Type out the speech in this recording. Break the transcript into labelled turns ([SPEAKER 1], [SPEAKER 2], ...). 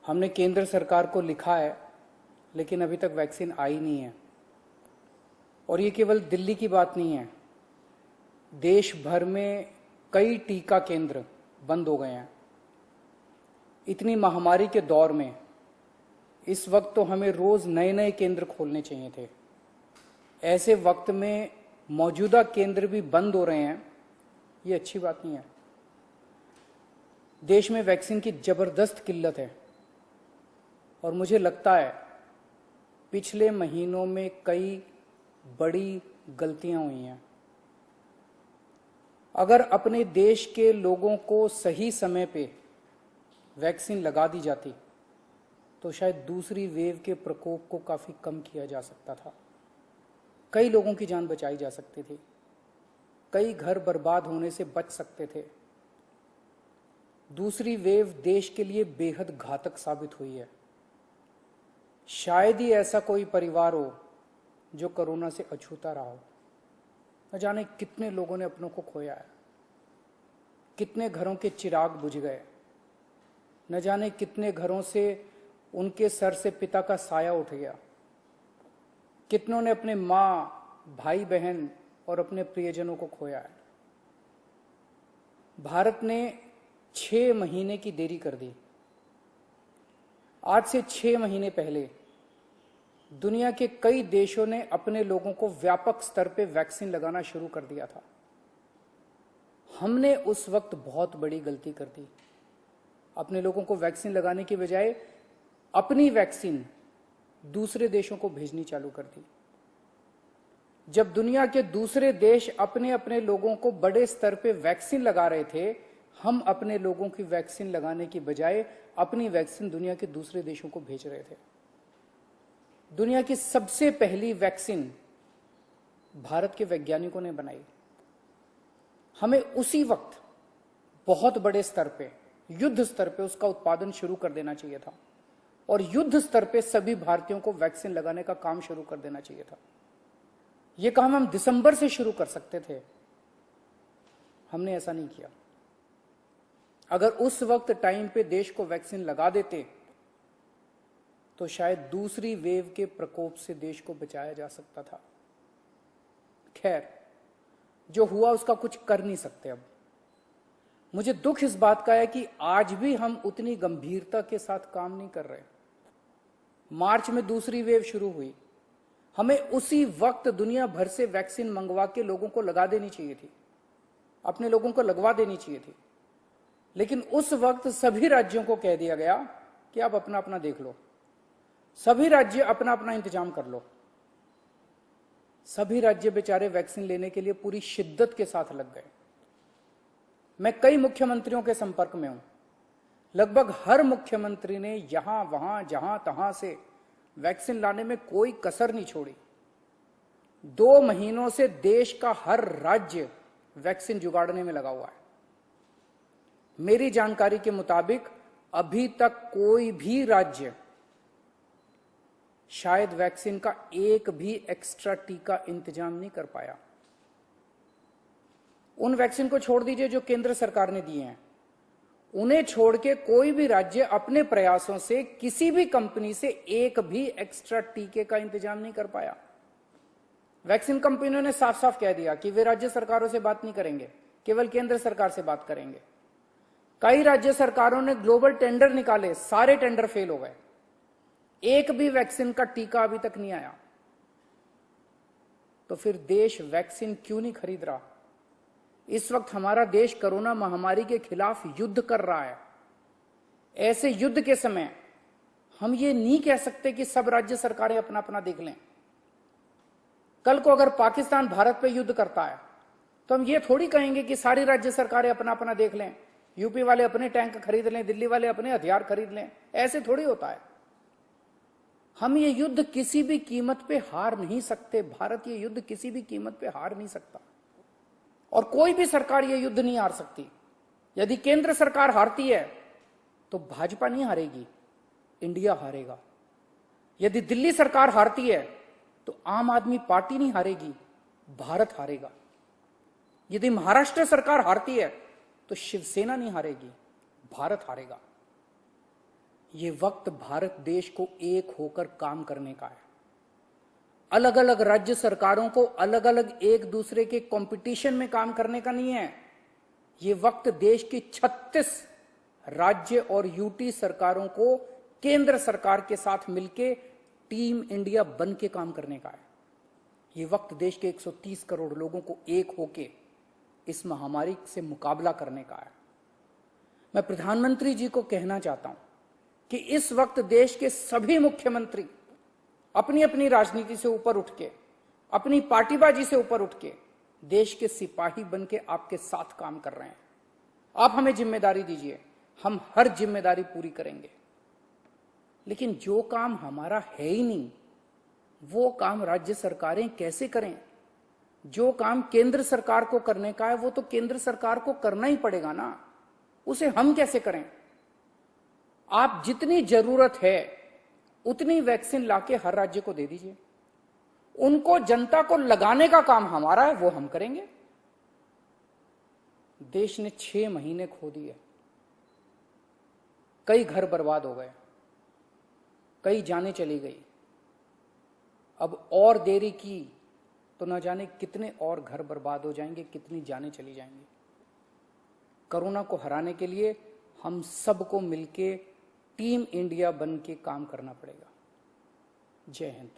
[SPEAKER 1] हमने केंद्र सरकार को लिखा है, लेकिन अभी तक वैक्सीन आई नहीं है। और ये केवल दिल्ली की बात नहीं है, देश भर में कई टीका केंद्र बंद हो गए हैं। इतनी महामारी के दौर में इस वक्त तो हमें रोज नए नए केंद्र खोलने चाहिए थे। ऐसे वक्त में मौजूदा केंद्र भी बंद हो रहे हैं, ये अच्छी बात नहीं है। देश में वैक्सीन की जबरदस्त किल्लत है और मुझे लगता है पिछले महीनों में कई बड़ी गलतियां हुई हैं। अगर अपने देश के लोगों को सही समय पे वैक्सीन लगा दी जाती तो शायद दूसरी वेव के प्रकोप को काफी कम किया जा सकता था। कई लोगों की जान बचाई जा सकती थी, कई घर बर्बाद होने से बच सकते थे। दूसरी वेव देश के लिए बेहद घातक साबित हुई है। शायद ही ऐसा कोई परिवार हो जो कोरोना से अछूता रहा हो। न जाने कितने लोगों ने अपनों को खोया है, कितने घरों के चिराग बुझ गए, न जाने कितने घरों से उनके सर से पिता का साया उठ गया, कितनों ने अपने मां, भाई बहन और अपने प्रियजनों को खोया है। भारत ने 6 महीने की देरी कर दी। आज से 6 महीने पहले दुनिया के कई देशों ने अपने लोगों को व्यापक स्तर पे वैक्सीन लगाना शुरू कर दिया था। हमने उस वक्त बहुत बड़ी गलती कर दी। अपने लोगों को वैक्सीन लगाने की बजाय अपनी वैक्सीन दूसरे देशों को भेजनी चालू कर दी। जब दुनिया के दूसरे देश अपने अपने लोगों को बड़े स्तर पे वैक्सीन लगा रहे थे, हम अपने लोगों की वैक्सीन लगाने की बजाय अपनी वैक्सीन दुनिया के दूसरे देशों को भेज रहे थे। दुनिया की सबसे पहली वैक्सीन भारत के वैज्ञानिकों ने बनाई। हमें उसी वक्त बहुत बड़े स्तर पे, युद्ध स्तर पे उसका उत्पादन शुरू कर देना चाहिए था और युद्ध स्तर पे सभी भारतीयों को वैक्सीन लगाने का काम शुरू कर देना चाहिए था। यह काम हम दिसंबर से शुरू कर सकते थे, हमने ऐसा नहीं किया। अगर उस वक्त टाइम पे देश को वैक्सीन लगा देते तो शायद दूसरी वेव के प्रकोप से देश को बचाया जा सकता था। खैर, जो हुआ उसका कुछ कर नहीं सकते। अब मुझे दुख इस बात का है कि आज भी हम उतनी गंभीरता के साथ काम नहीं कर रहे। मार्च में दूसरी वेव शुरू हुई, हमें उसी वक्त दुनिया भर से वैक्सीन मंगवा के लोगों को लगा देनी चाहिए थी, अपने लोगों को लगवा देनी चाहिए थी। लेकिन उस वक्त सभी राज्यों को कह दिया गया कि आप अपना अपना देख लो, सभी राज्य अपना अपना इंतजाम कर लो। सभी राज्य बेचारे वैक्सीन लेने के लिए पूरी शिद्दत के साथ लग गए। मैं कई मुख्यमंत्रियों के संपर्क में हूं। लगभग हर मुख्यमंत्री ने यहां वहां जहां तहां से वैक्सीन लाने में कोई कसर नहीं छोड़ी। 2 महीनों से देश का हर राज्य वैक्सीन जुगाड़ने में लगा हुआ है। मेरी जानकारी के मुताबिक अभी तक कोई भी राज्य शायद वैक्सीन का एक भी एक्स्ट्रा टीका इंतजाम नहीं कर पाया। उन वैक्सीन को छोड़ दीजिए जो केंद्र सरकार ने दिए हैं, उन्हें छोड़ के कोई भी राज्य अपने प्रयासों से किसी भी कंपनी से एक भी एक्स्ट्रा टीके का इंतजाम नहीं कर पाया। वैक्सीन कंपनियों ने साफ साफ कह दिया कि वे राज्य सरकारों से बात नहीं करेंगे, केवल केंद्र सरकार से बात करेंगे। कई राज्य सरकारों ने ग्लोबल टेंडर निकाले, सारे टेंडर फेल हो गए। एक भी वैक्सीन का टीका अभी तक नहीं आया। तो फिर देश वैक्सीन क्यों नहीं खरीद रहा? इस वक्त हमारा देश कोरोना महामारी के खिलाफ युद्ध कर रहा है। ऐसे युद्ध के समय हम ये नहीं कह सकते कि सब राज्य सरकारें अपना अपना देख लें। कल को अगर पाकिस्तान भारत पे युद्ध करता है तो हम ये थोड़ी कहेंगे कि सारी राज्य सरकारें अपना अपना देख लें, यूपी वाले अपने टैंक खरीद लें, दिल्ली वाले अपने हथियार खरीद लें। ऐसे थोड़ी होता है। हम ये युद्ध किसी भी कीमत पे हार नहीं सकते। भारत ये युद्ध किसी भी कीमत पे हार नहीं सकता और कोई भी सरकार ये युद्ध नहीं हार सकती। यदि केंद्र सरकार हारती है तो भाजपा नहीं हारेगी, इंडिया हारेगा। यदि दिल्ली सरकार हारती है तो आम आदमी पार्टी नहीं हारेगी, भारत हारेगा। यदि महाराष्ट्र सरकार हारती है तो शिवसेना नहीं हारेगी, भारत हारेगा। ये वक्त भारत देश को एक होकर काम करने का है। अलग अलग राज्य सरकारों को अलग अलग एक दूसरे के कंपटीशन में काम करने का नहीं है। ये वक्त देश की 36 राज्य और यूटी सरकारों को केंद्र सरकार के साथ मिलकर टीम इंडिया बन के काम करने का है। ये वक्त देश के 130 करोड़ लोगों को एक होके इस महामारी से मुकाबला करने का है। मैं प्रधानमंत्री जी को कहना चाहता हूं कि इस वक्त देश के सभी मुख्यमंत्री अपनी अपनी राजनीति से ऊपर उठ के, अपनी पार्टीबाजी से ऊपर उठ के देश के सिपाही बन के आपके साथ काम कर रहे हैं। आप हमें जिम्मेदारी दीजिए, हम हर जिम्मेदारी पूरी करेंगे। लेकिन जो काम हमारा है ही नहीं, वो काम राज्य सरकारें कैसे करें? जो काम केंद्र सरकार को करने का है वो तो केंद्र सरकार को करना ही पड़ेगा ना, उसे हम कैसे करें? आप जितनी जरूरत है उतनी वैक्सीन लाके हर राज्य को दे दीजिए। उनको जनता को लगाने का काम हमारा है, वो हम करेंगे। देश ने 6 महीने खो दिए, कई घर बर्बाद हो गए, कई जानें चली गई। अब और देरी की तो न जाने कितने और घर बर्बाद हो जाएंगे, कितनी जानें चली जाएंगी। कोरोना को हराने के लिए हम सबको मिलके टीम इंडिया बन के काम करना पड़ेगा। जय हिंद।